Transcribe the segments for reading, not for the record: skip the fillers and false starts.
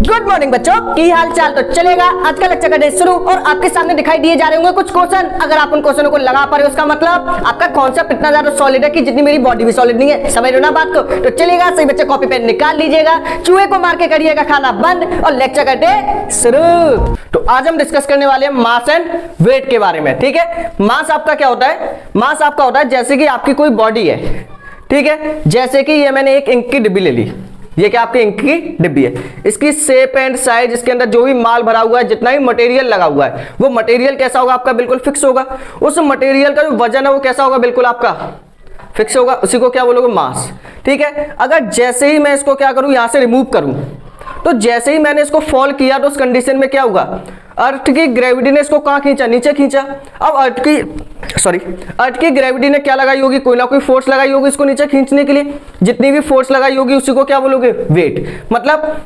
Good morning बच्चों, की हाल चाल। तो चलेगा आज का लेक्चर का डे शुरू और आपके सामने दिखाई दिए जा रहे होंगे कुछ क्वेश्चन। अगर आप उन क्वेश्चनों को लगा पा रहे हो उसका मतलब आपका कॉन्सेप्ट इतना ज्यादा सॉलिड है कि जितनी मेरी बॉडी भी सॉलिड नहीं है। समझ रहे हो ना बात को? तो चलेगा, सही बच्चे कॉपी पेन निकाल लीजिएगा, चूहे को मार के करिएगा खाना बंद और लेक्चर का डे शुरू। तो आज हम डिस्कस करने वाले हैं मास एंड वेट के बारे में। ठीक है, मास आपका क्या होता है? मास आपका होता है जैसे कि आपकी कोई बॉडी है, ठीक है, जैसे कि ये मैंने एक इंक की डिब्बी ले ली, ये क्या आपकी इंक की डिब्बी है, इसकी शेप एंड साइज, इसके अंदर जो भी माल भरा हुआ है, जितना भी मटेरियल लगा हुआ है, वो मटेरियल कैसा होगा आपका? बिल्कुल फिक्स होगा। उस मटेरियल का जो वजन है वो कैसा होगा? बिल्कुल आपका फिक्स होगा। उसी को क्या बोलोगे? मास। ठीक है, अगर जैसे ही मैं इसको क्या करूं, यहां से रिमूव करूं, तो जैसे ही मैंने इसको फॉल किया तो उस कंडीशन में क्या होगा? अर्थ की ग्रेविटी ने इसको कहां खींचा? नीचे खींचा। अब अर्थ की ग्रेविटी ने क्या लगाई होगी? कोई ना कोई फोर्स लगाई होगी इसको नीचे खींचने के लिए। जितनी भी फोर्स लगाई होगी उसी को क्या बोलोगे? वेट। मतलब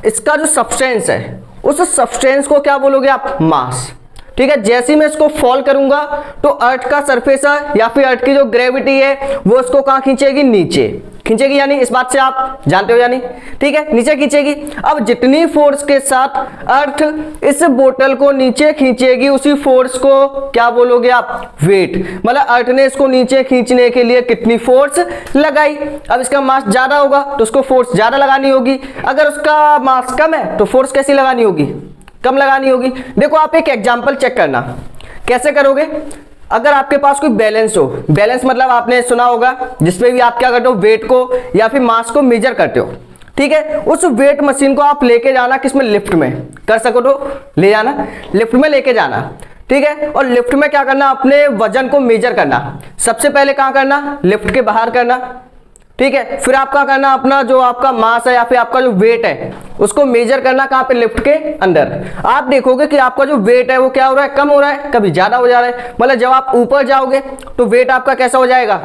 इसका जो सब्सटेंस है उस सब्सटेंस को क्या बोलोगे आप? मास। ठीक है, जैसे ही मैं इसको फॉल करूंगा तो अर्थ का सरफेस है या फिर अर्थ की जो ग्रेविटी है वो इसको कहां खींचेगी? नीचे खींचेगी। यानी इस बात से आप जानते हो यानी, ठीक है, नीचे खींचेगी। अब जितनी फोर्स के साथ अर्थ इस बोतल को नीचे खींचेगी उसी फोर्स को क्या बोलोगे आप? वेट। मतलब अर्थ ने इसको नीचे खींचने के लिए कितनी फोर्स लगाई। अब इसका मास ज्यादा होगा तो उसको फोर्स ज्यादा लगानी होगी, अगर उसका मास कम है तो फोर्स कैसी लगानी होगी? कम लगानी होगी। देखो आप एक एग्जांपल चेक करना, कैसे करोगे? अगर आपके पास कोई बैलेंस हो, बैलेंस मतलब आपने सुना होगा जिसमें भी आप क्या करते हो? वेट को या फिर मास को मेजर करते हो। ठीक है, उस वेट मशीन को आप लेके जाना किसमें? लिफ्ट में। कर सको तो ले जाना, लिफ्ट में लेके जाना। ठीक है, और लिफ्ट में क्या करना? अपने वजन को मेजर करना। सबसे पहले कहां करना? लिफ्ट के बाहर करना। ठीक है, फिर आपका करना अपना जो आपका मास है या फिर आपका जो वेट है उसको मेजर करना कहां पे? लिफ्ट के अंदर। आप देखोगे कि आपका जो वेट है वो क्या हो रहा है? कम हो रहा है, कभी ज्यादा हो जा रहा है। मतलब जब आप ऊपर जाओगे तो वेट आपका कैसा हो जाएगा?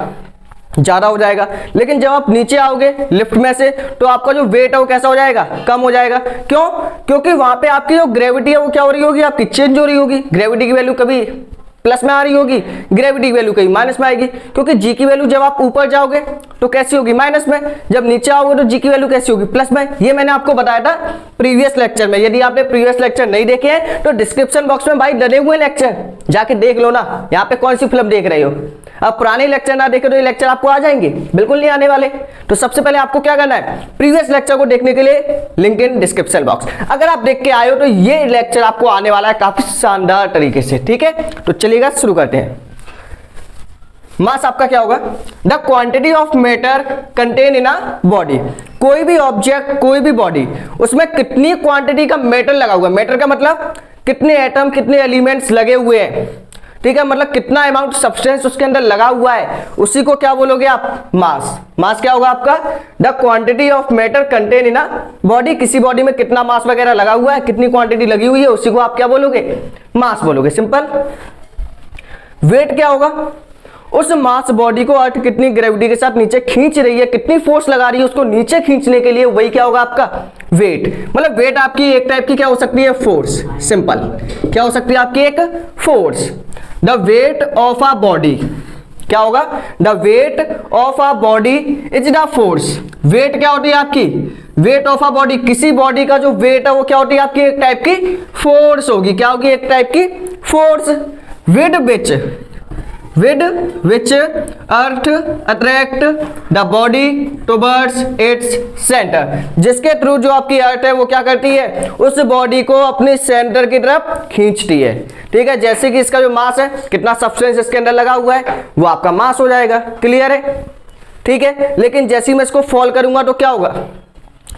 ज्यादा हो जाएगा। लेकिन जब आप नीचे आओगे लिफ्ट में से तो आपका जो वेट है वो कैसा हो जाएगा? कम हो जाएगा। क्यों? क्योंकि वहां पे आपकी जो ग्रेविटी है वो क्या हो रही होगी? आपकी चेंज हो रही होगी। ग्रेविटी की वैल्यू कभी प्लस में आ रही होगी, ग्रेविटी की वैल्यू कहीं माइनस में आएगी। क्योंकि जी की वैल्यू जब आप ऊपर जाओगे तो कैसी होगी? माइनस में। जब नीचे आओगे तो जी की वैल्यू कैसी होगी? प्लस में। ये मैंने आपको बताया था प्रीवियस लेक्चर में। यदि आपने प्रीवियस लेक्चर नहीं देखे हैं तो डिस्क्रिप्शन बॉक्स में भाई डले हुए लेक्चर जाके देख लो ना। यहाँ पे कौन सी फिल्म देख रहे हो? अब पुराने लेक्चर ना देखे तो ये लेक्चर आपको आ जाएंगे? बिल्कुल नहीं आने वाले। तो सबसे पहले आपको क्या करना है? प्रीवियस लेक्चर को देखने के लिए लिंक इन डिस्क्रिप्शन बॉक्स। अगर आप देख के आए हो तो ये लेक्चर आपको आने वाला है काफी शानदार तरीके से। ठीक है, तो चलिएगा शुरू करते हैं। मास आपका क्या होगा? The quantity of matter contain in a body. कोई भी ऑब्जेक्ट, कोई भी बॉडी, उसमें कितनी क्वांटिटी का मैटर लगा हुआ है। मैटर का मतलब कितने एटम, कितने एलिमेंट्स लगे हुए हैं। ठीक है, मतलब कितना अमाउंट सब्सटेंस उसके अंदर लगा हुआ है, उसी को क्या बोलोगे आप? मास। मास क्या होगा आपका? The quantity of matter contain in a body. किसी बॉडी में कितना मास वगैरह लगा हुआ है, कितनी क्वांटिटी लगी हुई है, उसी को आप क्या बोलोगे? मास बोलोगे। सिंपल। वेट क्या होगा? उस मास बॉडी को अर्थ कितनी ग्रेविटी के साथ नीचे खींच रही है, कितनी फोर्स लगा रही है उसको नीचे खींचने के लिए, वही क्या होगा आपका? वेट। मतलब वेट आपकी एक टाइप की क्या हो सकती है? फोर्स। सिंपल। क्या हो सकती है आपकी? एक force. The weight of a body क्या होगा? The weight of a body is the force. Weight क्या होती है आपकी? वेट ऑफ अ बॉडी, किसी बॉडी का जो वेट है वो क्या होती है आपकी? एक टाइप की फोर्स होगी। क्या होगी? एक टाइप की force. with which earth attract the body towards its center। जिसके थ्रू जो आपकी अर्थ है वो क्या करती है? उस बॉडी को अपने सेंटर की तरफ खींचती है। ठीक है, जैसे कि इसका जो मास है, कितना सब्सटेंस इसके अंदर लगा हुआ है, वो आपका मास हो जाएगा। क्लियर है? ठीक है, लेकिन जैसे ही मैं इसको फॉल करूंगा तो क्या होगा?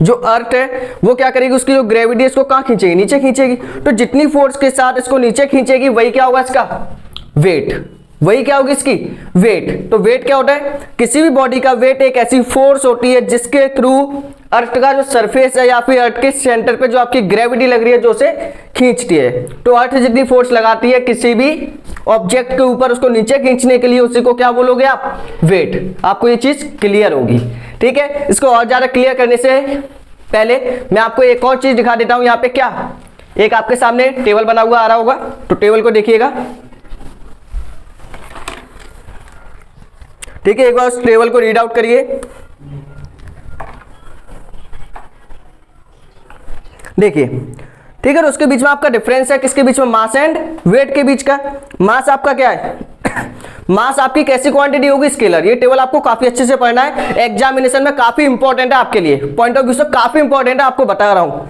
जो अर्थ है वो क्या करेगी? उसकी जो ग्रेविटी इसको कहां खींचेगी? नीचे खींचेगी। तो जितनी फोर्स के साथ इसको नीचे खींचेगी वही क्या होगा? इसका वेट। वही क्या होगी? इसकी वेट। तो वेट क्या होता है? किसी भी बॉडी का वेट एक ऐसी फोर्स होती है जिसके थ्रू अर्थ का जो सरफेस है या फिर अर्थ के सेंटर पे जो आपकी ग्रेविटी लग रही है जो उसे खींचती है। तो अर्थ जितनी फोर्स लगाती है किसी भी ऑब्जेक्ट के ऊपर उसको नीचे खींचने के लिए, उसी को क्या बोलोगे आप? वेट। आपको ये चीज क्लियर होगी। ठीक है, इसको और ज्यादा क्लियर करने से पहले मैं आपको एक और चीज दिखा देता हूं। यहाँ पे क्या एक आपके सामने टेबल बना हुआ आ रहा होगा, तो टेबल को देखिएगा। ठीक है, एक बार उस टेबल को रीड आउट करिए। देखिए, ठीक है। तो उसके बीच में आपका डिफरेंस है किसके बीच में, मास एंड वेट के बीच का। मास आपका क्या है मास आपकी कैसी क्वांटिटी होगी, स्केलर। ये टेबल आपको काफी अच्छे से पढ़ना है, एग्जामिनेशन में काफी इंपॉर्टेंट है आपके लिए, पॉइंट ऑफ व्यू से काफी इंपॉर्टेंट है, आपको बता रहा हूं।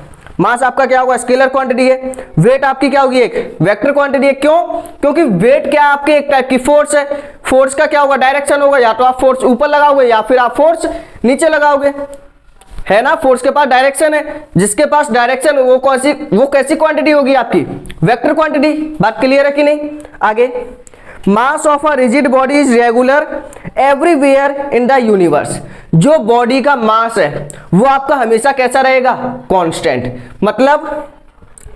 मास आपका क्या होगा, स्केलर क्वांटिटी है। वेट आपकी क्या होगी, एक वेक्टर क्वांटिटी है। क्यों, क्योंकि वेट क्या आपके एक टाइप की फोर्स है। फोर्स का क्या होगा, डायरेक्शन होगा, या तो आप फोर्स ऊपर लगाओगे या फिर आप फोर्स नीचे लगाओगे, है ना। फोर्स के पास डायरेक्शन है, जिसके पास डायरेक्शन वो कैसी क्वांटिटी होगी आपकी, वेक्टर क्वांटिटी। बात क्लियर है कि नहीं। आगे, mass of a rigid body is regular everywhere in the universe. जो बॉडी का मास है वो आपका हमेशा कैसा रहेगा, कांस्टेंट। मतलब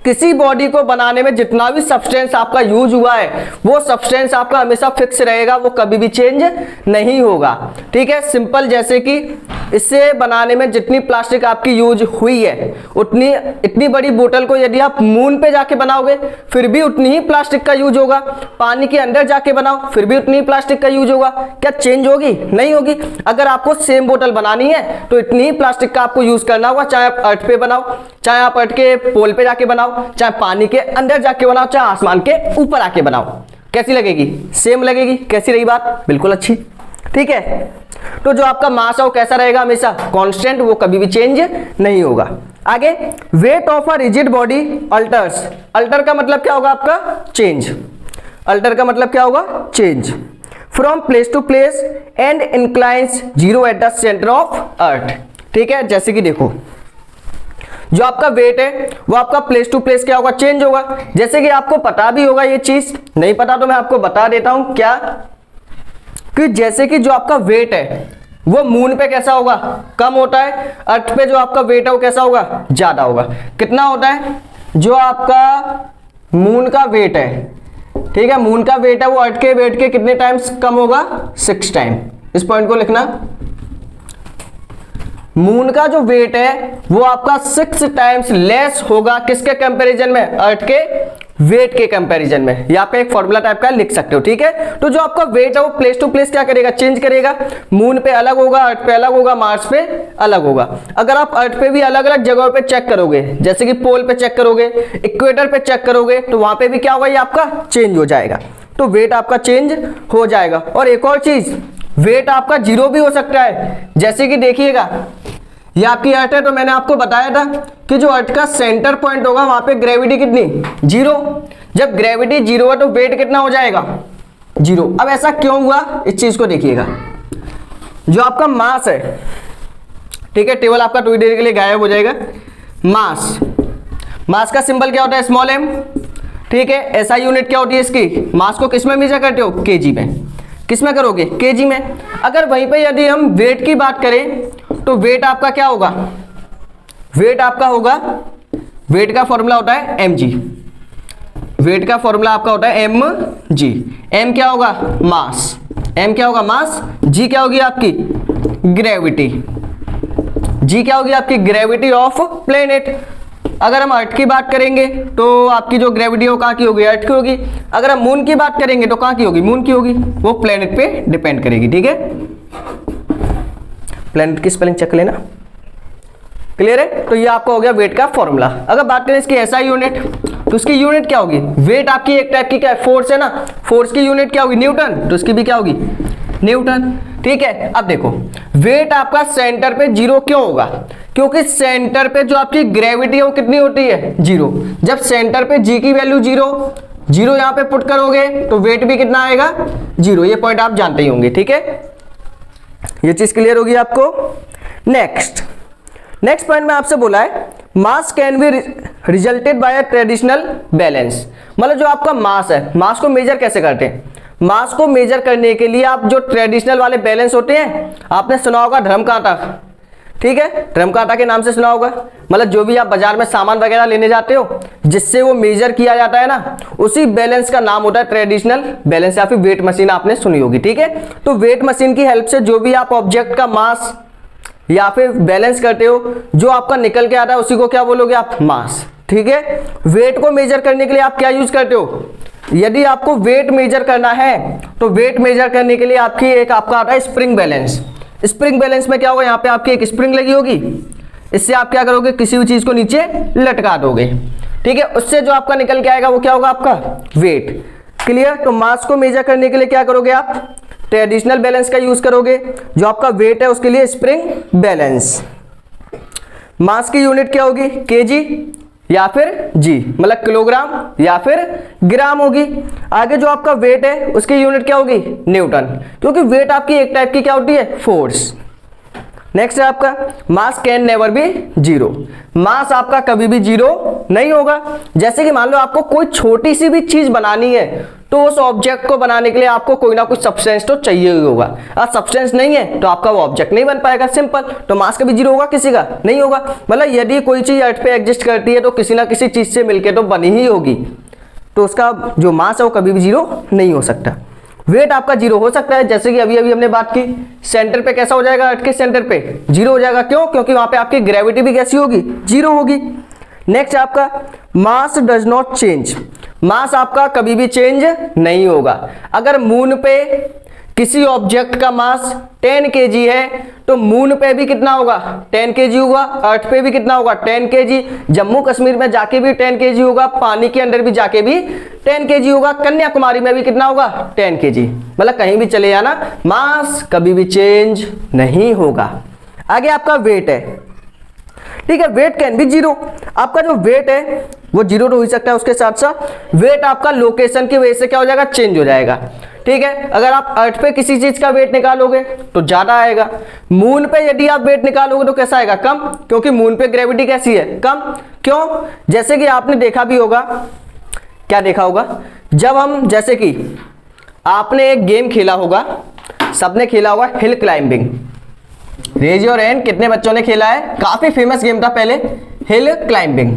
किसी बॉडी को बनाने में जितना भी सब्सटेंस आपका यूज हुआ है वो सब्सटेंस आपका हमेशा फिक्स रहेगा, वो कभी भी चेंज नहीं होगा। ठीक है, सिंपल, जैसे कि इससे बनाने में जितनी प्लास्टिक आपकी यूज हुई है इतनी बड़ी बोतल को यदि आप मून पे जाके बनाओगे फिर भी उतनी ही प्लास्टिक का यूज होगा। पानी के अंदर जाके बनाओ फिर भी उतनी ही प्लास्टिक का यूज होगा। क्या चेंज होगी, नहीं होगी। अगर आपको सेम बोतल बनानी है तो इतनी ही प्लास्टिक का आपको यूज करना होगा, चाहे आप अर्थ पे बनाओ, चाहे आप अर्थ के पोल पे जाके बनाओ, चाहे पानी के अंदर जाके बनाओ, चाहे आसमान के ऊपर आके बनाओ। कैसी लगेगी, सेम लगेगी। कैसी रही बात, बिल्कुल अच्छी। ठीक है, तो जो आपका मास है वो कैसा रहेगा, हमेशा कांस्टेंट, वो कभी भी चेंज नहीं होगा। आगे, wait of a rigid body altars. Alter का मतलब क्या होगा आपका, चेंज। अल्टर का मतलब क्या होगा, change from place to place and inclines zero at the centre of earth. ठीक है, जैसे कि देखो, जो आपका वेट है वो आपका प्लेस टू प्लेस क्या होगा, चेंज होगा। जैसे कि आपको पता भी होगा ये चीज, नहीं पता तो मैं आपको बता देता हूं क्या, कि जैसे कि जो आपका वेट है वो मून पे कैसा होगा, कम होता है। अर्थ पे जो आपका वेट है वो कैसा होगा, ज्यादा होगा। कितना होता है, जो आपका मून का वेट है, ठीक है, मून का वेट है वो अर्थ के वेट के कितने टाइम्स कम होगा, 6 टाइम। इस पॉइंट को लिखना, मून का जो वेट है वो आपका 6 टाइम्स लेस होगा किसके कंपैरिजन में, अर्थ के वेट के कंपैरिजन में। यहाँ पे एक फॉर्मूला टाइप का लिख सकते हो। ठीक है, तो जो आपका वेट है वो प्लेस टू प्लेस क्या करेगा, चेंज करेगा। मून पे अलग होगा, अर्थ पे अलग होगा, मार्स पे अलग होगा। अगर आप अर्थ पे भी अलग अलग जगहों पे चेक करोगे, जैसे कि पोल पे चेक करोगे, इक्वेटर पे चेक करोगे, तो वहां पे भी क्या होगा, ये आपका चेंज हो जाएगा। तो वेट आपका चेंज हो जाएगा। और एक और चीज, वेट आपका जीरो भी हो सकता है। जैसे कि देखिएगा, ये आपकी अर्थ है, तो मैंने आपको बताया था कि जो अर्थ का सेंटर पॉइंट होगा वहां पे ग्रेविटी कितनी, जीरो। जब ग्रेविटी जीरो है तो वेट कितना हो जाएगा, जीरो। अब ऐसा क्यों हुआ, इस चीज को देखिएगा। जो आपका मास है, ठीक है, टेबल आपका थोड़ी देर के लिए गायब हो जाएगा। मास का सिंबल क्या होता है, स्मॉल एम। ठीक है, एसआई यूनिट क्या होती है इसकी, मास को किस में मेजर करते हो, केजी में। किस में करोगे, केजी में। अगर वहीं पे यदि हम वेट की बात करें तो वेट आपका क्या होगा, वेट आपका होगा, वेट का फॉर्मूला होता है mg। वेट का फॉर्मूला आपका होता है mg। m क्या होगा, मास। m क्या होगा, मास। g क्या होगी आपकी, ग्रेविटी। g क्या होगी आपकी, ग्रेविटी ऑफ प्लेनेट। अगर हम अर्थ की बात करेंगे तो आपकी जो ग्रेविटी हो कहाँ की होगी, अर्थ की होगी। अगर हम मून की बात करेंगे तो कहाँ की होगी, मून की होगी। वो प्लेनेट पे डिपेंड करेगी। ठीक है, प्लेनेट की स्पेलिंग चेक लेना, क्लियर है। तो ये आपका हो गया वेट का फॉर्मूला। अगर बात करें इसकी एसआई यूनिट, तो उसकी यूनिट क्या होगी, वेट आपकी एक टाइप की क्या है, फोर्स है ना, फोर्स की यूनिट क्या होगी, न्यूटन। तो उसकी भी क्या होगी, न्यूटन। ठीक है, अब देखो, वेट आपका सेंटर पे जीरो क्यों होगा, क्योंकि सेंटर पे जो आपकी ग्रेविटी है वो कितनी होती है, जीरो। जब सेंटर पे जी की वैल्यू जीरो यहां पे पुट करोगे तो वेट भी कितना आएगा, जीरो। ये पॉइंट आप जानते ही होंगे। ठीक है, ये चीज क्लियर होगी आपको। नेक्स्ट पॉइंट में आपसे बोला है, mass can be resulted by a traditional balance. मतलब जो आपका मास है, मास को मेजर कैसे करते हैं, मास को मेजर करने के लिए आप जो ट्रेडिशनल वाले बैलेंस होते हैं, आपने सुना होगा ड्रम कांटा। ठीक है, ड्रम कांटा के नाम से सुना होगा। मतलब जो भी आप बाजार में सामान वगैरह लेने जाते हो जिससे वो मेजर किया जाता है ना, उसी बैलेंस का नाम होता है ट्रेडिशनल बैलेंस, या फिर वेट मशीन आपने सुनी होगी। ठीक है, तो वेट मशीन की हेल्प से जो भी आप ऑब्जेक्ट का मास या फिर बैलेंस करते हो, जो आपका निकल के आता है उसी को क्या बोलोगे आप, मास। ठीक है, वेट को मेजर करने के लिए आप क्या यूज करते हो, यदि आपको वेट मेजर करना है तो वेट मेजर करने के लिए आपकी एक आपका आता है स्प्रिंग बैलेंस। स्प्रिंग बैलेंस में क्या होगा, यहाँ पे आपकी एक स्प्रिंग लगी होगी, इससे आप क्या करोगे, किसी भी चीज को नीचे लटका दोगे, ठीक है। उससे जो आपका निकल के आएगा वो क्या होगा, आपका वेट। क्लियर। तो मास को मेजर करने के लिए क्या करोगे आप, ट्रेडिशनल बैलेंस का यूज करोगे। जो आपका वेट है उसके लिए स्प्रिंग बैलेंस। मास की यूनिट क्या होगी, केजी या फिर जी, मतलब किलोग्राम या फिर ग्राम होगी। आगे जो आपका वेट है उसकी यूनिट क्या होगी, न्यूटन, क्योंकि वेट आपकी एक टाइप की क्या होती है, फोर्स। नेक्स्ट है आपका mass can never be zero. Mass आपका कभी भी जीरो नहीं होगा। जैसे कि मान लो आपको कोई छोटी सी भी चीज बनानी है तो उस ऑब्जेक्ट को बनाने के लिए आपको कोई ना कुछ सब्सटेंस तो चाहिए ही होगा। अगर सब्सटेंस नहीं है तो आपका वो ऑब्जेक्ट नहीं बन पाएगा, सिंपल। तो मास कभी जीरो होगा, किसी का नहीं होगा। मतलब यदि कोई चीज अर्थ पे एग्जिस्ट करती है तो किसी ना किसी चीज से मिलकर तो बनी ही होगी, तो उसका जो मास है वो कभी भी जीरो नहीं हो सकता। वेट आपका जीरो हो सकता है, जैसे कि अभी अभी हमने बात की, सेंटर पे कैसा हो जाएगा, अर्थ के सेंटर पे जीरो हो जाएगा। क्यों, क्योंकि वहां पे आपकी ग्रेविटी भी कैसी होगी, जीरो होगी। नेक्स्ट आपका मास डज नॉट चेंज। मास आपका कभी भी चेंज नहीं होगा। अगर मून पे किसी ऑब्जेक्ट का मास 10 kg है तो मून पे भी कितना होगा, 10 kg होगा। अर्थ पे भी कितना होगा, 10 kg। जम्मू कश्मीर में जाके भी 10 kg होगा, पानी के अंदर भी जाके भी 10 kg होगा, कन्याकुमारी में भी कितना होगा, 10 kg। मतलब कहीं भी चले जाना, मास कभी भी चेंज नहीं होगा। आगे आपका वेट है, ठीक है। Weight can be zero. आपका जो वेट है वो जीरो तो हो ही सकता है, उसके साथ साथ वेट आपका लोकेशन की वजह से क्या हो जाएगा, चेंज हो जाएगा, ठीक है। अगर आप अर्थ पे किसी चीज का वेट निकालोगे तो ज्यादा आएगा। मून पे यदि आप वेट निकालोगे तो कैसा आएगा, कम, क्योंकि मून पे ग्रेविटी कैसी है, कम। क्यों, जैसे कि आपने देखा भी होगा, क्या देखा होगा, जब हम, जैसे कि आपने एक गेम खेला होगा, सबने खेला होगा hill climbing. Raise your hand, कितने बच्चों ने खेला है। काफी फेमस गेम था पहले, हिल क्लाइंबिंग,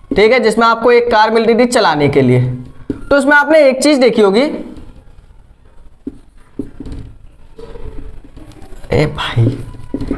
ठीक है, जिसमें आपको एक कार मिलती थी चलाने के लिए। तो उसमें आपने एक चीज देखी होगी, ए भाई,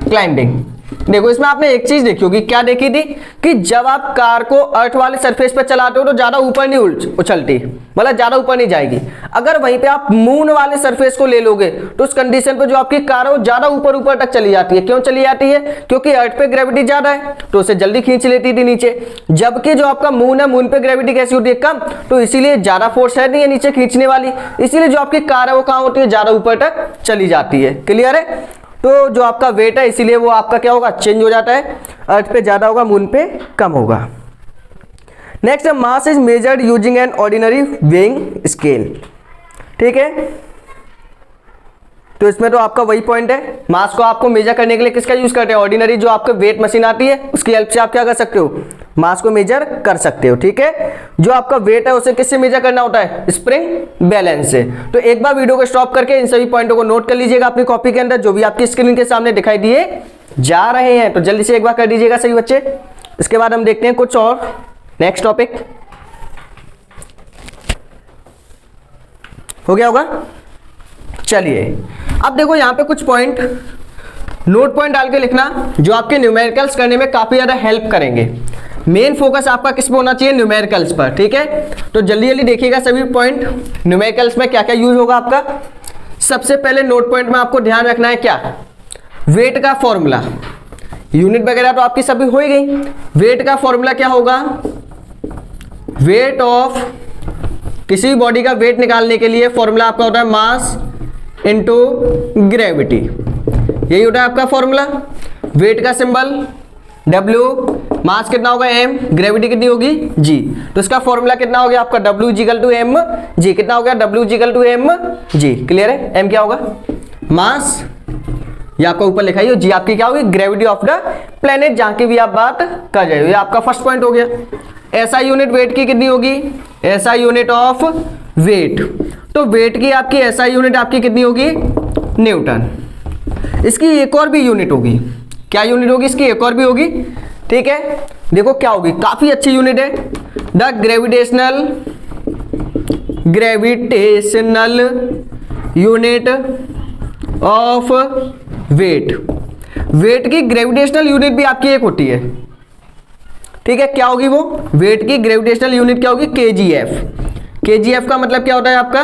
क्लाइंबिंग। देखो इसमें आपने एक चीज देखी होगी, क्या देखी थी, कि जब आप कार को अर्थ वाले सरफेस पर चलाते हो तो ज्यादा ऊपर नहीं उछलती, मतलब ज्यादा ऊपर नहीं जाएगी। अगर वहीं पे आप मून वाले सरफेस को ले लोगे तो उस कंडीशन पे जो आपकी कार है वो ज्यादा ऊपर ऊपर तक चली जाती है। क्यों चली जाती है, क्योंकि अर्थ पे ग्रेविटी ज्यादा है तो उसे जल्दी खींच लेती थी नीचे। जबकि जो आपका मून है, मून पे ग्रेविटी कैसी होती है, कम, तो इसीलिए ज्यादा फोर्स है नहीं है नीचे खींचने वाली, इसीलिए जो आपकी कार है वो कहां होती है, ज्यादा ऊपर तक चली जाती है। क्लियर है। तो जो आपका वेट है इसीलिए वो आपका क्या होगा, चेंज हो जाता है, अर्थ पे ज्यादा होगा, मून पे कम होगा। नेक्स्ट है mass is measured using an ordinary weighing scale, ठीक है। तो इसमें तो आपका वही पॉइंट है, मास को आपको मेजर करने के लिए किसका यूज करते हैं, ऑर्डिनरी जो आपके वेट मशीन आती है उसकी हेल्प से आप क्या कर सकते हो, मास को मेजर कर सकते हो, ठीक है। जो आपका वेट है उसे किससे मेजर करना होता है, स्प्रिंग बैलेंस से। तो एक बार वीडियो को स्टॉप करके इन सभी पॉइंटों को नोट कर लीजिएगा अपनी कॉपी के अंदर, जो भी आपकी स्क्रीन के सामने दिखाई दिए जा रहे हैं। तो जल्दी से एक बार कर दीजिएगा सभी बच्चे। इसके बाद हम देखते हैं कुछ और नेक्स्ट टॉपिक। हो गया होगा। चलिए अब देखो यहाँ पे कुछ पॉइंट नोट पॉइंट डाल के लिखना जो आपके न्यूमेरिकल्स करने में काफी ज्यादा हेल्प करेंगे। मेन फोकस आपका किस पे होना चाहिए, न्यूमेरिकल्स पर, ठीक है। तो जल्दी जल्दी देखिएगा सभी पॉइंट, न्यूमेरिकल्स में क्या क्या यूज होगा आपका। सबसे पहले नोट पॉइंट में आपको ध्यान रखना है क्या, वेट का फॉर्मूला। यूनिट वगैरह तो आपकी सभी हो ही गई। वेट का फॉर्मूला क्या होगा, वेट ऑफ, किसी भी बॉडी का वेट निकालने के लिए फॉर्मूला आपका होता है मास इनटू ग्रेविटी। यही होता है आपका फॉर्मूला। वेट का सिंबल W, मास कितना होगा m, ग्रेविटी कितनी होगी g। तो इसका फॉर्मूला कितना हो गया आपका W equal to m g। कितना हो गया W equal to m g। Clear है। m क्या होगा, मास, ये आपका ऊपर लिखा है, g आपकी क्या होगी, ग्रेविटी ऑफ द प्लेनेट, जहां की भी आप बात कर रहे हो। ये आपका फर्स्ट पॉइंट हो गया। SI यूनिट वेट की कितनी होगी, SI यूनिट ऑफ वेट। तो वेट की आपकी SI यूनिट आपकी कितनी होगी, न्यूटन। इसकी एक और भी यूनिट होगी, क्या यूनिट होगी इसकी, एक और भी होगी, ठीक है। देखो क्या होगी, काफी अच्छी यूनिट है, the gravitational unit of weight. Weight की ग्रेविटेशनल यूनिट भी आपकी एक होती है, ठीक है। क्या होगी वो, वेट की ग्रेविटेशनल यूनिट क्या होगी, kgf। kgf का मतलब क्या होता है आपका,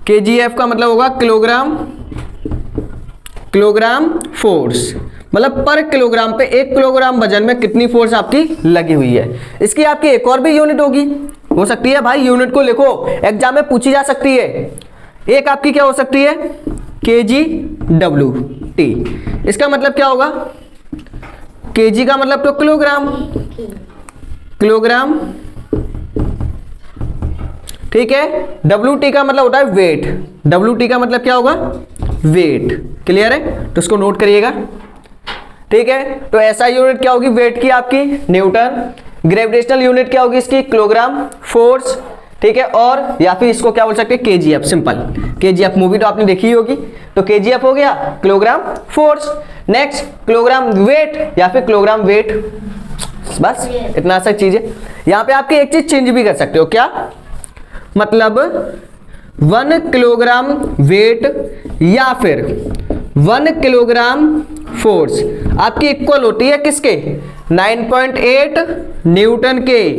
kgf का मतलब होगा किलोग्राम फोर्स। मतलब पर किलोग्राम पे 1 किलोग्राम वजन में कितनी फोर्स आपकी लगी हुई है। इसकी आपकी एक और भी यूनिट होगी, हो सकती है भाई, यूनिट को लिखो, एग्जाम में पूछी जा सकती है। एक आपकी क्या हो सकती है, kgWT। इसका मतलब क्या होगा, kg का मतलब तो किलोग्राम, किलोग्राम, ठीक है। WT का मतलब होता है वेट, WT का मतलब क्या होगा, वेट। क्लियर है, तो इसको नोट करिएगा, ठीक है। तो ऐसा यूनिट क्या होगी वेट की आपकी, न्यूटन। ग्रेविटेशनल यूनिट क्या होगी इसकी, किलोग्राम फोर्स, ठीक है। और या फिर इसको क्या बोल सकते हैं, kgf, सिंपल kgf, मूवी तो आपने देखी ही होगी, तो kgf हो गया kilogram force. Next kilogram weight या फिर किलोग्राम वेट, बस इतना सा चीज है। यहां पे आपकी एक चीज चेंज भी कर सकते हो, क्या मतलब 1 किलोग्राम वेट या फिर 1 किलोग्राम फोर्स आपकी इक्वल होती है किसके, 9.8 न्यूटन के।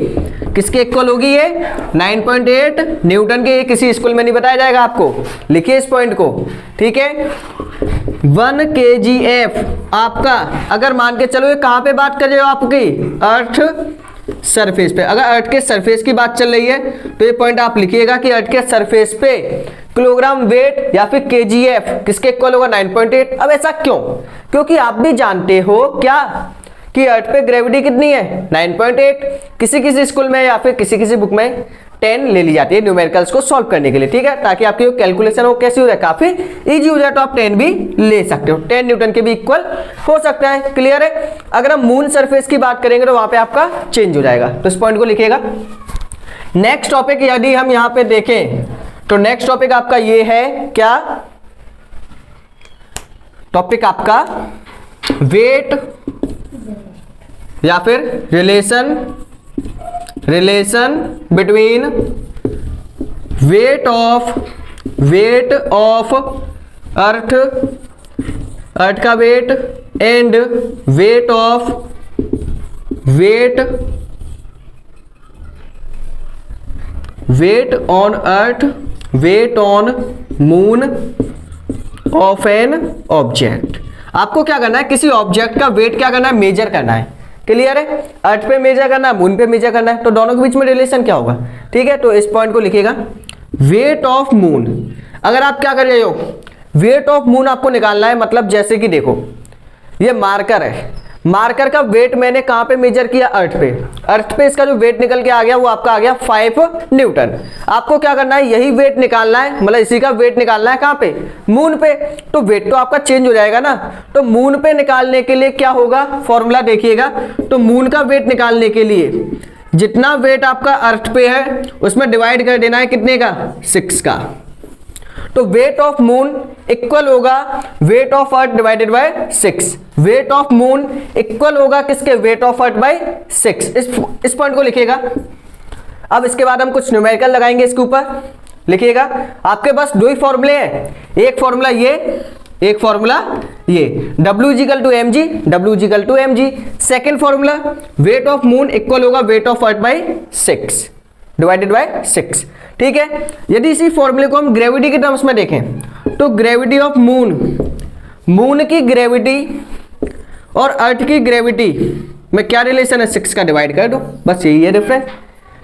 किसके इक्वल होगी ये, 9.8 न्यूटन के। ये किसी स्कूल में नहीं बताया जाएगा आपको, लिखिए इस पॉइंट को, ठीक है। 1 kgf आपका, अगर मान के चलो ये कहां पे बात कर रहे हो आपकी, अर्थ सरफेस पे। अगर अर्थ के सरफेस की बात चल रही है तो ये पॉइंट आप लिखिएगा कि अर्थ के सरफेस पे किलोग्राम वेट या फिर kgf किसके इक्वल होगा, 9.8। अब ऐसा क्यों, क्योंकि आप भी जानते हो क्या कि अर्थ पे ग्रेविटी कितनी है, 9.8। किसी किसी स्कूल में या फिर किसी किसी बुक में 10 ले ली जाती है न्यूमेरिकल्स को सॉल्व करने के लिए, ठीक है, ताकि आपकी कैलकुलेशन हो कैसी हो जाए, काफी इजी हो जाए। तो आप 10 भी ले सकते हो, 10 न्यूटन के भी इक्वल हो सकता है। क्लियर है। अगर हम मून सरफेस की बात करेंगे तो वहां पे आपका चेंज हो जाएगा, तो इस पॉइंट को लिखिएगा। नेक्स्ट टॉपिक यदि हम यहां पे देखें तो नेक्स्ट टॉपिक आपका ये है, क्या टॉपिक आपका, वेट या फिर relation between weight of Earth का weight and weight on Earth, weight on moon of an object. आपको क्या करना है, किसी ऑब्जेक्ट का वेट क्या करना है, मेजर करना है। क्लियर है, अर्थ पे मेजर करना है, मून पे मेजर करना है, तो दोनों के बीच में रिलेशन क्या होगा, ठीक है। तो इस पॉइंट को लिखिएगा, वेट ऑफ मून। अगर आप क्या कर रहे हो, वेट ऑफ मून आपको निकालना है, मतलब जैसे कि देखो ये मार्कर है, मार्कर का वेट मैंने कहां पे मेजर किया, अर्थ पे। अर्थ पे इसका जो वेट निकल के आ गया वो आपका आ गया 5 न्यूटन। आपको क्या करना है, यही वेट निकालना है, मतलब इसी का वेट निकालना है कहां पे, मून पे। तो वेट तो आपका चेंज हो जाएगा ना, तो मून पे निकालने के लिए क्या होगा, फॉर्मूला देखिएगा। तो मून का वेट निकालने के लिए जितना वेट आपका अर्थ पे है उसमें डिवाइड कर देना है कितने का, 6 का। तो वेट ऑफ मून इक्वल होगा weight of earth divided by 6। Wait of moon equal होगा किसके, वेट ऑफ अर्थ बाय 6। इस पॉइंट को लिखिएगा। अब इसके बाद हम कुछ न्यूमेरिकल लगाएंगे इसके ऊपर, लिखिएगा। आपके पास दो ही फॉर्मूले हैं, एक फॉर्मूला ये, एक फॉर्मूला ये, W equal to mg, W equal to mg। Second formula weight of moon equal होगा weight of Earth by 6 divided by 6, ठीक है। यदि इसी फॉर्मूले को हम ग्रेविटी के टर्म्स में देखें तो ग्रेविटी ऑफ मून, मून की ग्रेविटी और अर्थ की ग्रेविटी में क्या रिलेशन है, 6 का डिवाइड कर दो, बस यही है डिफरेंस,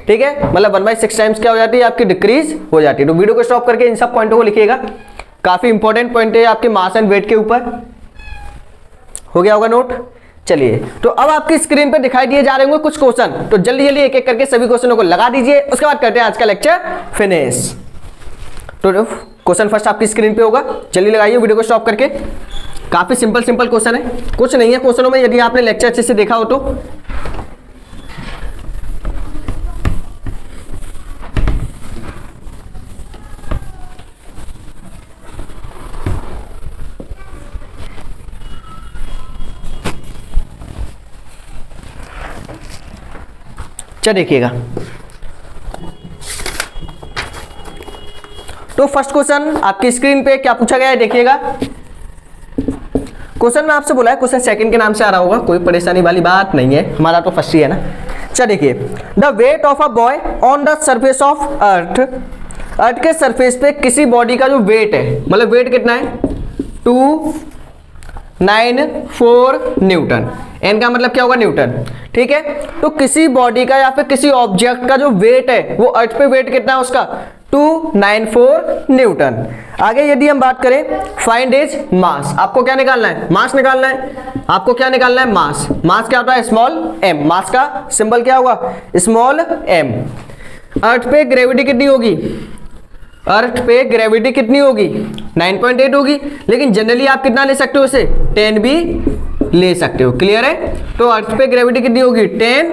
ठीक है। मतलब 1/6 टाइम्स क्या हो जाती है आपकी, डिक्रीज हो जाती है। तो वीडियो को स्टॉप करके इन सब पॉइंटों को लिखिएगा, काफी इंपॉर्टेंट पॉइंट है आपके मास एंड वेट के ऊपर। हो गया होगा नोट। चलिए, तो अब आपकी स्क्रीन पे दिखाई दिए जा रहे होंगे कुछ क्वेश्चन, तो जल्दी जल्दी एक एक करके सभी क्वेश्चनों को लगा दीजिए, उसके बाद करते हैं आज का लेक्चर फिनिश। तो क्वेश्चन फर्स्ट आपकी स्क्रीन पे होगा, जल्दी लगाइए वीडियो को स्टॉप करके। काफी सिंपल सिंपल क्वेश्चन है, कुछ नहीं है क्वेश्चनों में, यदि आपने लेक्चर अच्छे से देखा हो तो। चलिए देखिएगा, तो फर्स्ट क्वेश्चन आपकी स्क्रीन पे क्या पूछा गया है, देखिएगा। क्वेश्चन में आपसे बोला है, क्वेश्चन सेकंड के नाम से आ रहा होगा, कोई परेशानी वाली बात नहीं है, हमारा तो फर्स्ट ही है ना। चलिए देखिए, the weight of a boy on the surface of Earth, Earth के सरफेस पे किसी बॉडी का जो वेट है, मतलब वेट कितना है 2 294 न्यूटन। एन का मतलब क्या होगा? न्यूटन। ठीक है, तो किसी बॉडी का या फिर किसी ऑब्जेक्ट का जो वेट है वो अर्थ पे वेट कितना है उसका? 294 न्यूटन। आगे यदि हम बात करें फाइंड इज मास, आपको क्या निकालना है? मास निकालना है। आपको क्या निकालना है? मास। मास क्या होता है? Small M. मास का सिंबल क्या होगा? Small M. अर्थ पे ग्रेविटी कितनी होगी? अर्थ पे ग्रेविटी कितनी होगी? 9.8 होगी, लेकिन जनरली आप कितना ले सकते हो इसे? 10 भी ले सकते हो। क्लियर है? तो अर्थ पे ग्रेविटी कितनी होगी? 10।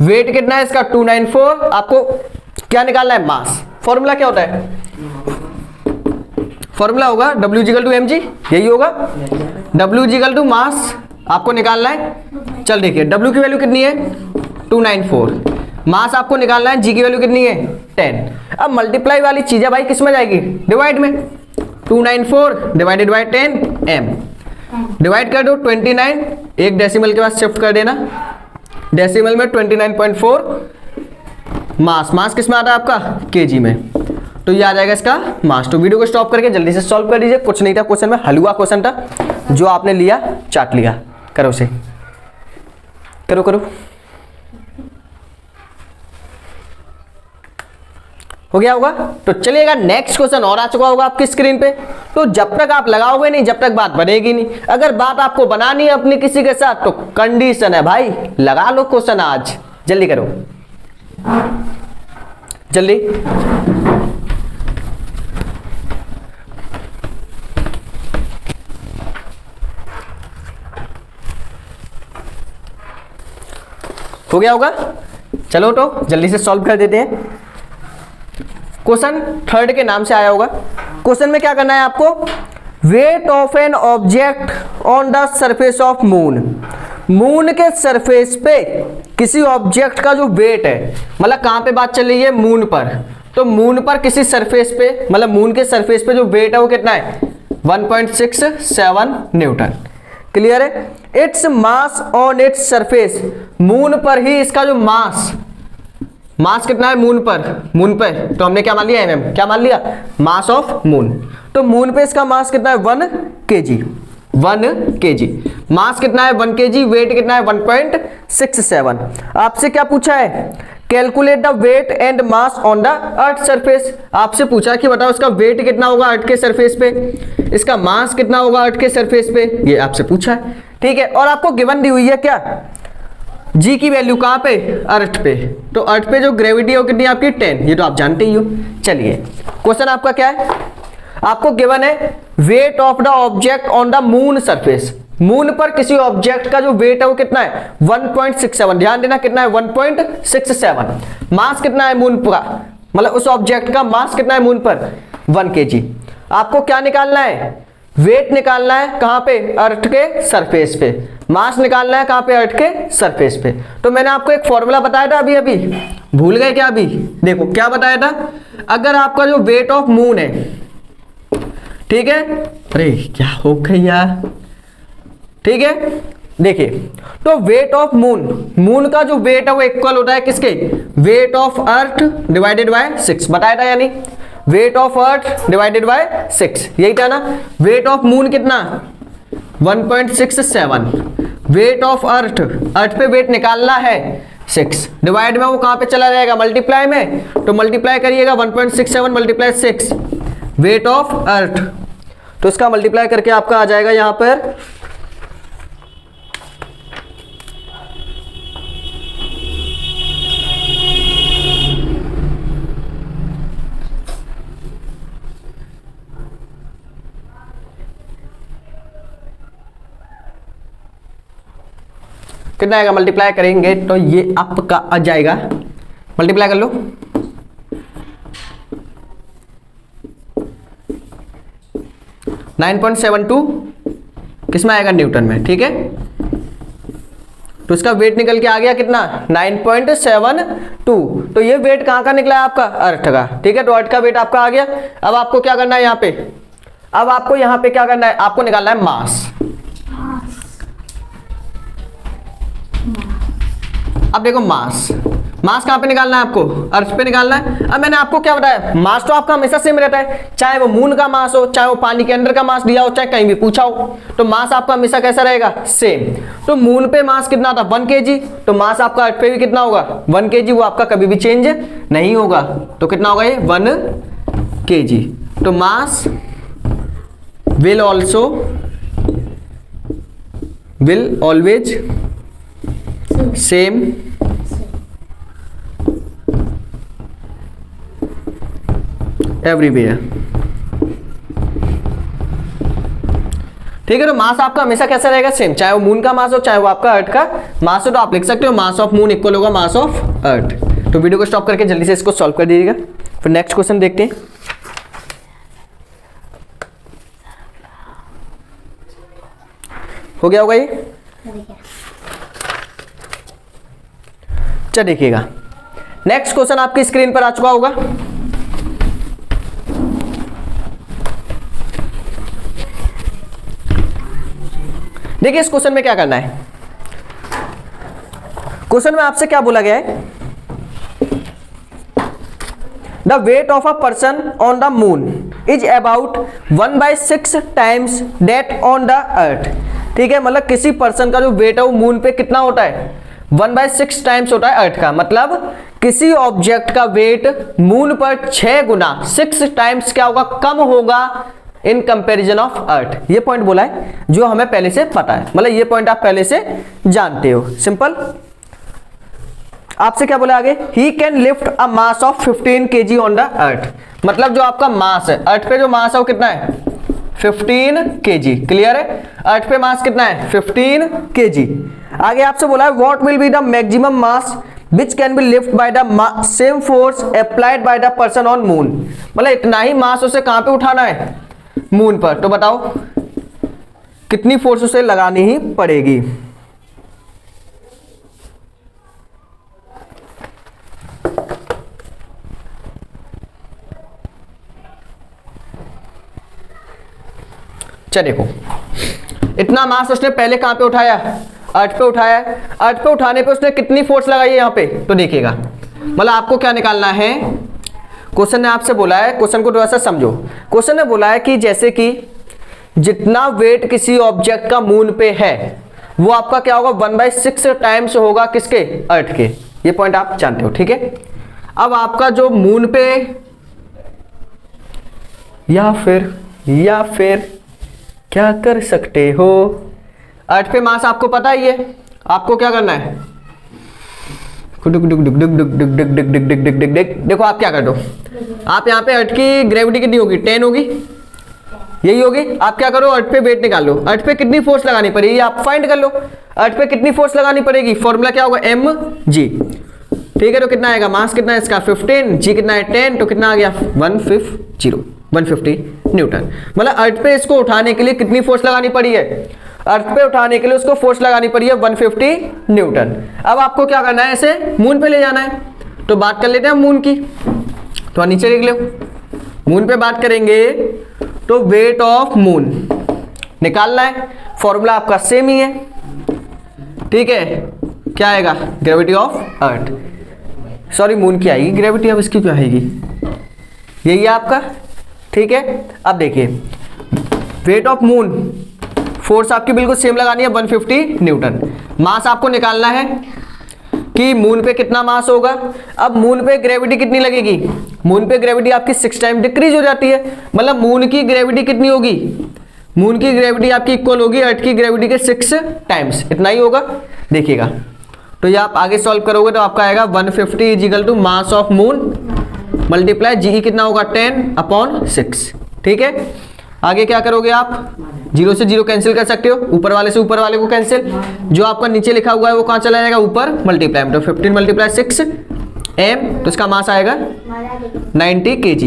वेट कितना है इसका? 294। आपको क्या निकालना है? मास। फॉर्मूला क्या होता है? फॉर्मूला होगा W इक्वल टू mg, यही होगा। W इक्वल टू मास आपको निकालना है। चल देखिए W की वैल्यू कितनी है? 294। मास आपको निकालना है, G की वैल्यू कितनी है? 10। अब मल्टीप्लाई वाली चीजें भाई किस में जाएगी? डिवाइड में। 294 डिवाइडेड बाय 10 m। डिवाइड कर दो 29, एक डेसिमल के बाद शिफ्ट कर देना। डेसिमल में 29.4। मास। मास किस में आता है आपका? केजी में। तो ये आ जाएगा इसका मास। तो वीडियो को स्टॉप करके जल्दी से सॉल्व कर दीजिए। कुछ नहीं था क्वेश्चन में, हलवा क्वेश्चन था, जो आपने लिया चाट लिया। करो उसे, करो करो। हो गया होगा? तो चलिएगा नेक्स्ट क्वेश्चन और आ चुका होगा आपकी स्क्रीन पे। तो जब तक आप लगाओगे नहीं, जब तक बात बनेगी नहीं। अगर बात आपको बनानी है अपनी किसी के साथ, तो कंडीशन है भाई, लगा लो क्वेश्चन आज। जल्दी करो, जल्दी। हो गया होगा? चलो तो जल्दी से सॉल्व कर देते हैं। क्वेश्चन थर्ड के नाम से आया होगा। क्वेश्चन में क्या करना है आपको? Weight of an object on the surface of moon. Moon के सरफेस पे किसी ऑब्जेक्ट का जो वेट है, मतलब कहां पे बात चल रही है? मून पर। तो मून पर किसी सरफेस पे, मतलब मून के सरफेस पे जो वेट है वो कितना है? 1.67 न्यूटन। क्लियर है? Its mass on its surface. Moon पर ही इसका जो मास कितना है मून पर? मून पे तो हमने क्या मान लिया? एमएम। क्या मान लिया? मास ऑफ मून। तो मून पे इसका मास कितना है? 1 kg। 1 kg। मास कितना है? 1 kg। वेट कितना है? 1.67। आपसे क्या पूछा है? Calculate the weight and mass on the earth surface. आपसे पूछा कि बताओ इसका वेट कितना होगा अर्थ के सरफेस पे, इसका मास कितना होगा अर्थ के सरफेस पे, ये आपसे पूछा है। ठीक है, और आपको गिवन दी हुई है क्या? G की वैल्यू कहां पे? अर्थ पे। तो अर्थ पे जो ग्रेविटी है वो कितनी आपकी? 10। ये तो आप जानते ही हो। चलिए क्वेश्चन आपका क्या है? आपको गिवन है weight of the object on the moon surface. Moon पर किसी ऑब्जेक्ट का जो वेट है वो कितना है? 1.67। ध्यान देना कितना है? 1.67। मास कितना है मून का? मतलब उस ऑब्जेक्ट का मास कितना है मून पर? 1 kg। आपको क्या निकालना है? वेट निकालना है कहां पे? अर्थ के सरफेस पे। मास निकालना है कहां पे? अर्थ के सरफेस पे। तो मैंने आपको एक फॉर्मूला बताया था अभी अभी, भूल गए क्या? अभी देखो क्या बताया था। अगर आपका जो वेट ऑफ मून है, ठीक है, अरे क्या हो गया, ठीक है, देखिए तो वेट ऑफ मून, मून का जो वेट है वो इक्वल होता है किसके? Wait of earth divided by 6। बताया था यानी wait of earth divided by 6, यही था ना। वेट ऑफ मून कितना? 1.67। वेट ऑफ अर्थ, अर्थ पे वेट निकालना है 6, डिवाइड में वो कहां पे चला जाएगा? मल्टीप्लाई में। तो मल्टीप्लाई करिएगा 1.67 मल्टीप्लाई 6 वेट ऑफ अर्थ। तो इसका मल्टीप्लाई करके आपका आ जाएगा यहां पर कितना आएगा? मल्टीप्लाई करेंगे तो ये आपका आ जाएगा, मल्टीप्लाई कर लो, .972 किसमें आएगा? न्यूटन में। ठीक है, तो इसका वेट निकल के आ गया कितना? 9.72। तो ये वेट कहां का निकला है आपका? अर्थ का। ठीक है, तो अर्थ का वेट आपका आ गया। अब आपको क्या करना है यहां पे? अब आपको यहां पे क्या करना है? आपको निकालना है मास। अब देखो मास, मास कहाँ पे निकालना है आपको, अर्थ पे निकालना है। अब मैंने आपको क्या बताया, मास तो आपका हमेशा सेम रहता है, चाहे वो मून का मास हो, चाहे वो पानी के अंदर का मास दिया हो, चाहे कहीं भी पूछा हो, तो मास आपका हमेशा कैसा रहेगा, सेम। तो मून पे मास कितना था 1 kg, तो मास आपका अर्थ पे भी कितना होगा 1 kg, वो आपका कभी भी चेंज नहीं होगा। तो कितना होगा ये 1 kg। तो मास will always same everywhere। ठीक है, तो मास आपका हमेशा कैसा रहेगा, सेम, चाहे वो मून का मास हो, चाहे वो आपका अर्थ का मास हो। तो आप लिख सकते हो मास ऑफ मून इक्वल होगा मास ऑफ अर्थ। तो वीडियो को स्टॉप करके जल्दी से इसको सॉल्व कर दीजिएगा। फिर नेक्स्ट क्वेश्चन देखते हैं। हो गया होगा ये, चलिए देखिएगा। नेक्स्ट क्वेश्चन आपकी स्क्रीन पर आ चुका होगा। देखिए इस क्वेश्चन में क्या करना है। क्वेश्चन में आपसे क्या बोला गया है, the weight of a person on the moon is about 1/6 times that on the अर्थ। ठीक है, मतलब किसी पर्सन का जो वेट है वो मून पे कितना होता है, 1/6 टाइम्स होता है अर्थ का। मतलब किसी ऑब्जेक्ट का वेट मून पर 6 गुना 6 टाइम्स क्या होगा, कम होगा इन कंपैरिजन ऑफ अर्थ। ये पॉइंट बोला है जो हमें पहले से पता है, मतलब ये पॉइंट आप पहले से जानते हो, सिंपल। आपसे क्या बोला आगे, he can lift a mass of 15 kg on the अर्थ। मतलब जो आपका मास है, अर्थ पे जो मास है वो कितना है 15 kg। क्लियर है, अर्थ पे मास कितना है 15 kg। आगे आपसे बोला है what will be the maximum mass which can be lift by the same force applied by the person on moon. मतलब इतना ही मास उसे कहां पे उठाना है, मून पर। तो बताओ कितनी फोर्स उसे लगानी ही पड़ेगी। चलिए देखो, इतना मास उसने पहले कहां पे उठाया, अर्थ पे उठाया। अर्थ पे उठाने पे उसने कितनी फोर्स लगाई है यहां पे, तो देखिएगा। मतलब आपको क्या निकालना है, क्वेश्चन ने आपसे बोला है, क्वेश्चन को थोड़ा सा समझो। क्वेश्चन ने बोला है कि जैसे कि जितना वेट किसी ऑब्जेक्ट का मून पे है वो आपका क्या होगा 1/6 टाइम्स होगा किसके, अर्थ के। ये पॉइंट आप जानते हो, ठीक है। अब आपका जो मून पे या फिर क्या कर सकते हो, अर्थ पे मास आपको पता ही है, आपको क्या करना है, देखो आप क्या कर दो, आप यहाँ पे अर्थ की ग्रेविटी कितनी होगी 10 होगी, यही होगी। आप क्या करो, अर्थ पे वेट निकाल लो, अर्थ पे कितनी फोर्स लगानी पड़ेगी आप फाइंड कर लो। अर्थ पे कितनी फोर्स लगानी पड़ेगी, फॉर्मूला क्या होगा mg। ठीक है, तो कितना आएगा, मास कितना है इसका 15, जी कितना है 10, तो कितना आ गया 150 न्यूटन। मतलब अर्थ पे इसको उठाने के लिए कितनी फोर्स लगानी पड़ी है, अर्थ पे उठाने के लिए उसको फोर्स लगानी पड़ी है 150 न्यूटन। अब आपको क्या करना है, ऐसे मून पे ले जाना है। तो बात कर लेते हैं मून की, तो नीचे लिख लो, मून पे बात करेंगे तो वेट ऑफ मून निकालना है। फॉर्मूला आपका सेम ही है, ठीक है। क्या आएगा, gravity of earth, sorry moon की आएगी ग्रेविटी, अब इसकी क्या आएगी, यही है आपका, ठीक है। अब देखिए वेट ऑफ मून, फोर्स आपकी बिल्कुल सेम लगानी है 150 न्यूटन। मास आपको निकालना है कि मून पे कितना मास होगा। अब मून पे ग्रेविटी कितनी लगेगी, मून पे ग्रेविटी आपकी 6 टाइम डिक्रीज हो जाती है। मतलब मून की ग्रेविटी कितनी होगी, मून की ग्रेविटी आपकी इक्वल होगी अर्थ की ग्रेविटी के 6 टाइम्स, इतना ही होगा। देखिएगा, तो ये आप आगे सॉल्व करोगे तो आपका आएगा 150 equal to mass of moon multiply g कितना होगा 10/6। ठीक है, आगे क्या करोगे आप, 0 से 0 कैंसिल कर सकते हो, ऊपर वाले से ऊपर वाले को कैंसिल, जो आपका नीचे लिखा हुआ है वो कहाँ चला जाएगा, ऊपर मल्टीप्लाई, तो 15 × 6 m, तो इसका मास आएगा 90 kg।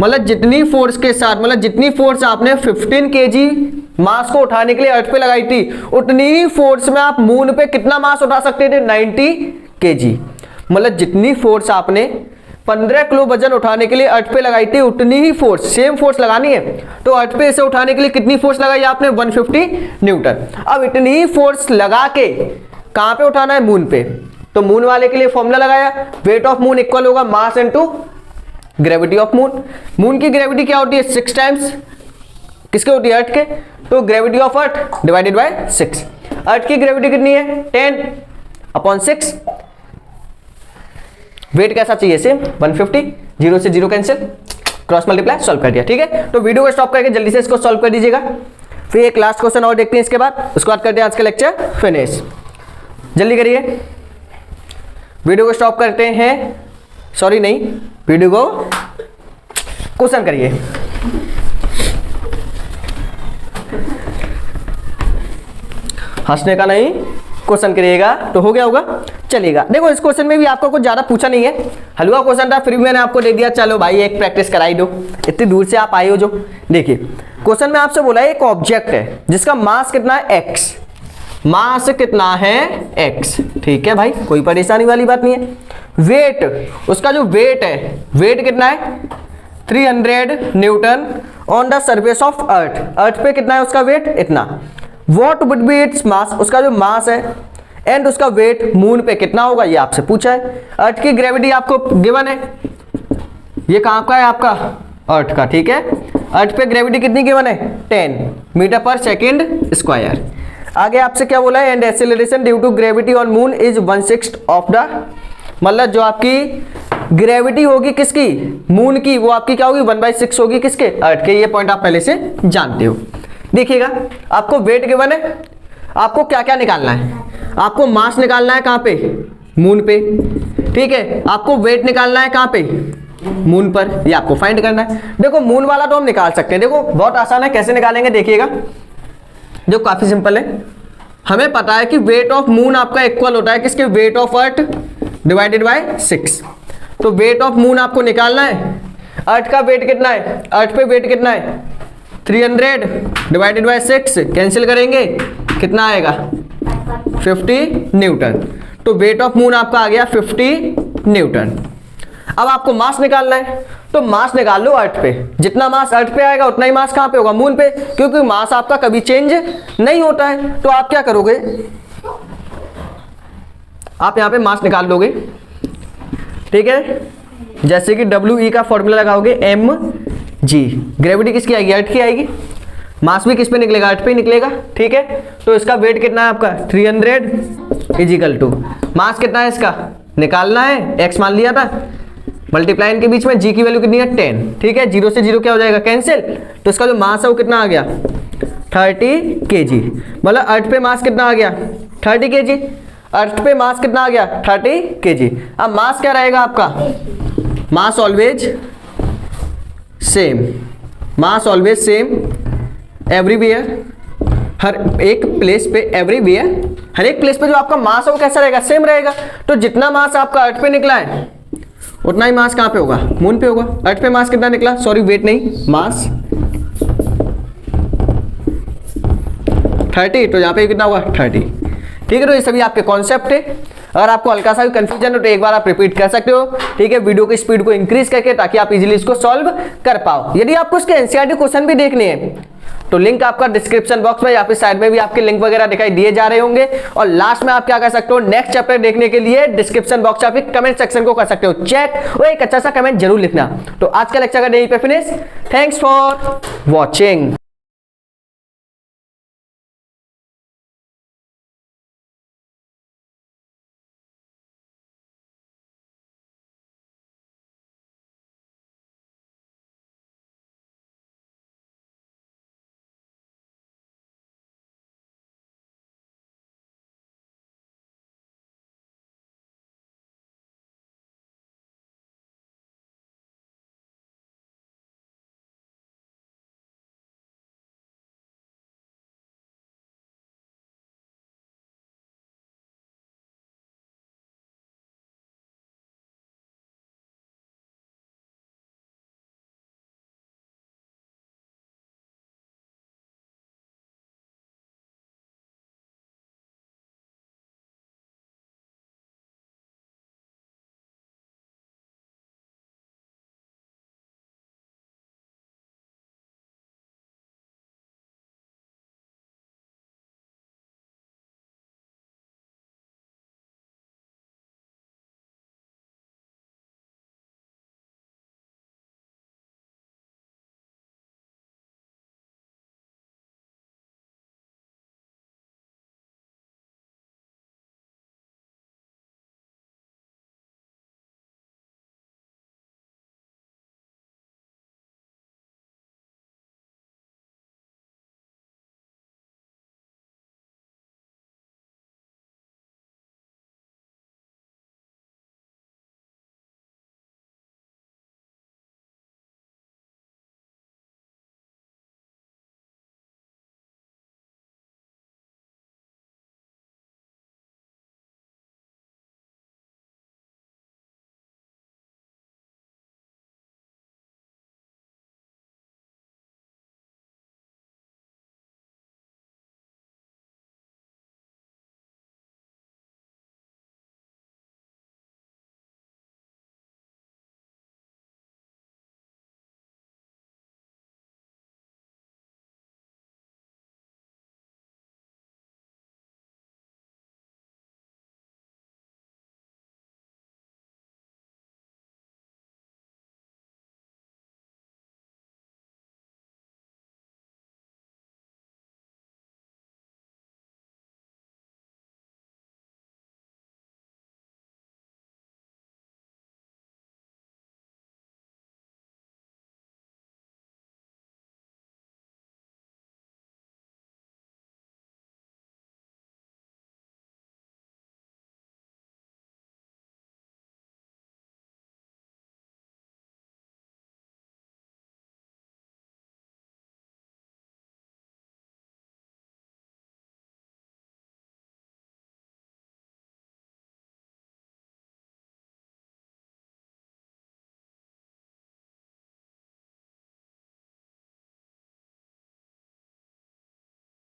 मतलब जितनी फोर्स के साथ, मतलब जितनी फोर्स आपने 15 kg मास को उठाने के लिए अर्थ पे लगाई थी, उतनी ही फोर्स में आप मून पे कितना मास उठा सकते थे, 90 kg। मतलब जितनी फोर्स आपने 15 किलो वजन उठाने के लिए अर्थ पे लगाई थी, उतनी ही फोर्स, सेम फोर्स लगानी है। तो अर्थ पे इसे उठाने के लिए कितनी फोर्स लगाई आपने, 150 न्यूटन। अब इतनी ही फोर्स लगा के कहां पे उठाना है, मून पे। तो मून वाले के लिए फॉर्मूला लगाया, वेट ऑफ मून इक्वल होगा mass into gravity of moon. Moon की ग्रेविटी क्या होती है 6 टाइम्स किसके होती है अर्थ के, तो gravity of earth divided by 6। अर्थ की ग्रेविटी कितनी है 10/6। वेट कैसा चाहिए सेम 150, 0 से 0 कैंसिल, क्रॉस मल्टीप्लाई, सॉल्व कर दिया। ठीक है, तो वीडियो को स्टॉप करके जल्दी से इसको सॉल्व कर दीजिएगा। फिर एक लास्ट क्वेश्चन और देखते हैं इसके बाद, उसके बाद करते हैं आज का लेक्चर फिनिश। जल्दी करिए, वीडियो को स्टॉप करते हैं, सॉरी नहीं, वीडियो को क्वेश्चन करिए। हंसने का नहीं, क्वेश्चन करिएगा तो हो गया होगा, चलेगा। देखो इस क्वेश्चन में भी आपको कुछ ज्यादा पूछा नहीं है, हलवा क्वेश्चन था, फिर भी मैंने आपको दे दिया, चलो भाई एक प्रैक्टिस कराई दो, इतनी दूर से आप आए हो जो। देखिए क्वेश्चन में आपसे बोला है एक ऑब्जेक्ट है जिसका मास कितना है x, मास कितना है x, ठीक है भाई, कोई परेशानी वाली बात नहीं है। वेट, उसका जो वेट है, वेट कितना है 300 newton on the surface of Earth, Earth पे कितना है उसका वेट इतना। What would be its mass, उसका जो मास है, एंड उसका वेट मून पे कितना होगा ये आपसे पूछा है। अर्थ की ग्रेविटी आपको गिवन है, ये कहाँ का है आपका अर्थ का, ठीक है। अर्थ पे ग्रेविटी कितनी गिवन है 10 मीटर पर सेकेंड स्क्वायर। आगे आपसे क्या बोला है, and acceleration due to gravity on moon is 1/6 of the, मतलब जो आपकी ग्रेविटी होगी किसकी मून की, वो आपकी क्या होगी 1/6 होगी किसके अर्थ के। ये पॉइंट आप पहले से जानते हो। देखिएगा आपको वेट गिवन है, आपको क्या क्या निकालना है, आपको मास निकालना है कहाँ पे मून पे, ठीक है, आपको वेट निकालना है कहाँ पे मून पर, ये आपको फाइंड करना है। देखो मून वाला तो हम निकाल सकते हैं, देखो बहुत आसान है, कैसे निकालेंगे देखिएगा, जो काफी सिंपल है। हमें पता है कि वेट ऑफ मून आपका इक्वल होता है किसके, wait of earth divided by 6। तो वेट ऑफ मून आपको निकालना है, अर्थ का वेट कितना है, अर्थ पे वेट कितना है 300 डिवाइडेड बाय 6, कैंसिल करेंगे कितना आएगा 50 न्यूटन। तो वेट ऑफ मून आपका आ गया 50 न्यूटन। अब आपको मास निकालना है, तो मास निकाल लो अर्थ पे, जितना मास अर्थ पे आएगा उतना ही मास कहाँ पे होगा मून पे, क्योंकि मास आपका कभी चेंज नहीं होता है। तो आप क्या करोगे, आप यहाँ पे मास निकाल लोगे, ठीक है, जैसे कि WE का फॉर्मूला लगाओगे mg, ग्रेविटी किसकी आएगी अर्थ की आएगी, मास भी किस पे निकलेगा अर्थ पे ही निकलेगा, ठीक है। तो इसका वेट कितना है आपका 300 इजिकल टू मास कितना है इसका निकालना है, x मान लिया था, मल्टीप्लाई इनके बीच में, g की वैल्यू कितनी है 10, ठीक है, 0 से 0 क्या हो जाएगा कैंसिल। तो इसका जो मास है वो कितना आ गया 30 kg, मतलब अर्थ पे मास कितना आ गया 30 kg, अर्थ पे मास कितना आ गया 30 kg। अब मास क्या रहेगा आपका, मास ऑलवेज सेम, मास ऑलवेज सेम एवरीवेयर, हर एक प्लेस पे, एवरीवेयर हर एक प्लेस पे जो आपका मास है वो कैसा रहेगा सेम रहेगा। तो जितना मास आपका अर्थ पे निकला है उतना ही मास कहाँ पे होगा मून पे होगा। अर्थ पे मास कितना निकला, सॉरी वेट नहीं, मास 30, तो यहाँ पे कितना हुआ 30, ठीक है। तो ये सभी आपके कॉन्सेप्ट है, अगर आपको हल्का सा भी कंफ्यूजन हो तो एक बार आप रिपीट कर सकते हो, ठीक है, वीडियो की स्पीड को इंक्रीज करके, ताकि आप इजीली इसको सॉल्व कर पाओ। यदि आपको इसके एनसीईआरटी क्वेश्चन भी देखने हैं तो लिंक आपका डिस्क्रिप्शन बॉक्स में या फिर साइड में भी आपके लिंक वगैरह दिखाई दिए जा रहे होंगे। और लास्ट में आप क्या कर सकते हो, नेक्स्ट चैप्टर देखने के लिए डिस्क्रिप्शन बॉक्स या फिर कमेंट सेक्शन को कर सकते हो चेक, और एक अच्छा सा कमेंट जरूर लिखना। तो आज का लेक्चर का यहीं पे फिनिश, थैंक्स फॉर वॉचिंग।